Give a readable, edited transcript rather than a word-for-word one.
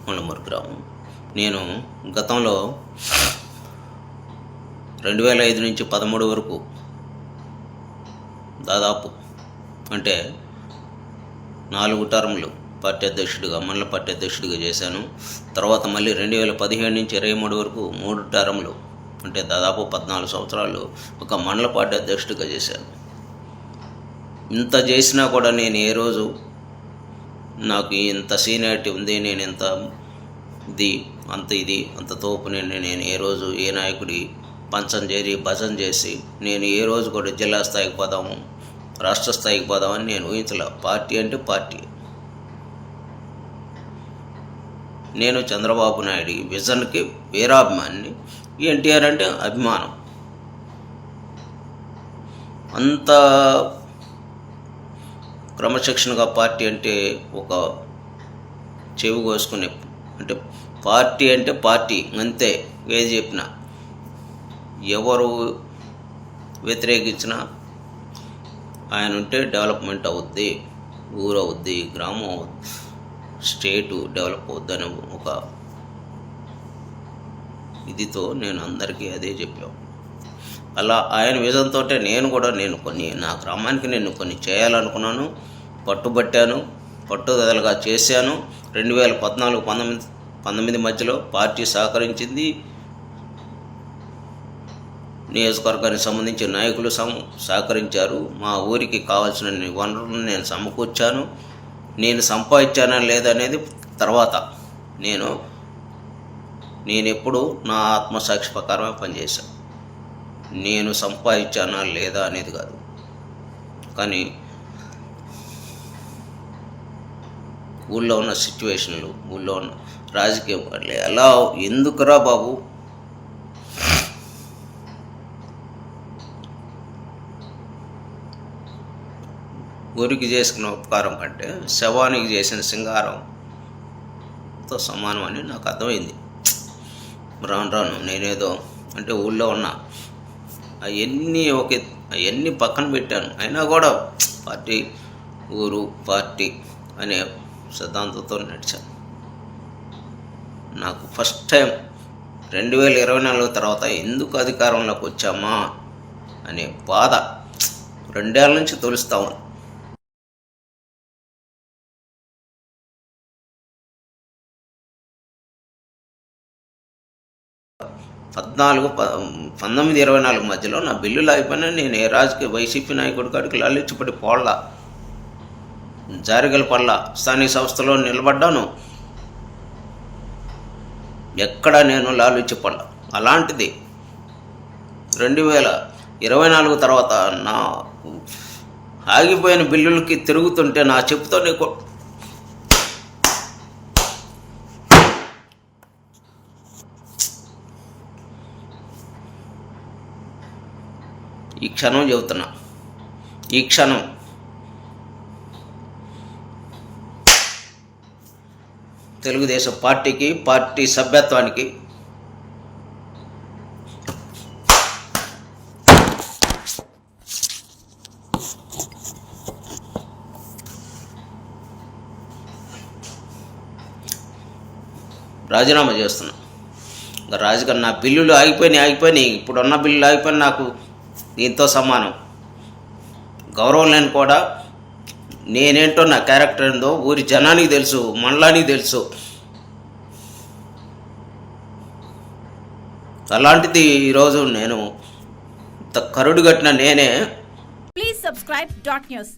ముళ్ళమూరు గ్రామం. నేను గతంలో 2005 నుంచి 13 వరకు దాదాపు అంటే 4 టర్ములు పార్టీ అధ్యక్షుడిగా, మండల పార్టీ అధ్యక్షుడిగా చేశాను. తర్వాత మళ్ళీ 2017 నుంచి 23 వరకు 3 టర్ములు అంటే దాదాపు 14 సంవత్సరాలు ఒక మండల పార్టీ అధ్యక్షుడిగా చేశాను. ఇంత చేసినా కూడా నేను ఏ రోజు నాకు ఇంత సీనియారిటీ ఉంది, నేను ఇంత అంత తోపుని నేను ఏ రోజు ఏ నాయకుడి పంచం చేరి భజన చేసి నేను ఏ రోజు కూడా జిల్లా స్థాయికి పోదాము, రాష్ట్ర స్థాయికి పోదామని నేను ఊహించలే. పార్టీ అంటే పార్టీ. నేను చంద్రబాబు నాయుడు విజన్కి వీరాభిమాని, ఎన్టీఆర్ అంటే అభిమానం. అంత క్రమశిక్షణగా పార్టీ అంటే ఒక చెవి కోసుకునే అంటే పార్టీ అంటే పార్టీ అంతే. ఏది చెప్పినా ఎవరు వ్యతిరేకించినా ఆయన ఉంటే డెవలప్మెంట్ అవుద్ది, ఊరు అవుద్ది, గ్రామం అవుద్ది, స్టేటు డెవలప్ అవుద్దని ఒక ఇదితో నేను అందరికీ అదే చెప్పాను. అలా ఆయన విజన్తో నేను నా గ్రామానికి కొన్ని చేయాలనుకున్నాను, పట్టుబట్టాను, పట్టుదలగా చేశాను. 2014-19 మధ్యలో పార్టీ సహకరించింది. నియోజకవర్గానికి సంబంధించిన నాయకులు సహకరించారు. మా ఊరికి కావాల్సిన వనరులను నేను సమకూర్చాను. నేను సంపాదించానా లేదనేది తర్వాత. నేనెప్పుడు నా ఆత్మసాక్షి ప్రకారమే పనిచేశాను. నేను సంపాదించానా లేదా అనేది కాదు. కానీ ఊళ్ళో ఉన్న సిచ్యువేషన్లు, ఊళ్ళో ఉన్న రాజకీయం ఎలా ఎందుకురా బాబు, ఊరికి చేసుకున్న ఉపకారం కంటే శవానికి చేసిన సింగారంతో సమానం అని నాకు అర్థమైంది. రాను నేనేదో అంటే ఊళ్ళో ఉన్న అవన్నీ పక్కన పెట్టాను. అయినా కూడా పార్టీ, ఊరు, పార్టీ అనే సిద్ధాంతంతో నడిచాను. నాకు ఫస్ట్ టైం 2024 తర్వాత ఎందుకు అధికారంలోకి వచ్చామా అనే బాధ 2 ఏళ్ళ నుంచి తొలుస్తా ఉంది. 19-24 మధ్యలో నా బిల్లులు అయిపోయినా నేను ఏ రాజకీయ వైసీపీ నాయకుడి కాడికి లాలిచ్చిపడి పోళ్ళ జారిగల పళ్ళ స్థానిక సంస్థలో నిలబడ్డాను. ఎక్కడ నేను లాలిచ్చిపడ్డ. అలాంటిది 2024 తర్వాత నా ఆగిపోయిన బిల్లులకి తిరుగుతుంటే నా చెప్పుతోనే ఈ క్షణం చెబుతున్నా, ఈ క్షణం తెలుగుదేశం పార్టీకి, పార్టీ సభ్యత్వానికి రాజీనామా చేస్తున్నా. రాజకీయ నా బిల్లులు ఆగిపోయినాయి. ఇప్పుడున్న బిల్లులు ఆగిపోయినా నాకు దీంతో సమానం. గౌరవం లేని కూడా నేనేంటో, నా క్యారెక్టర్ ఏందో ఊరి జనానికి తెలుసు, మండలానికి తెలుసు. అలాంటిది ఈరోజు నేను కరుడు కట్టిన నేనే. Please subscribe .news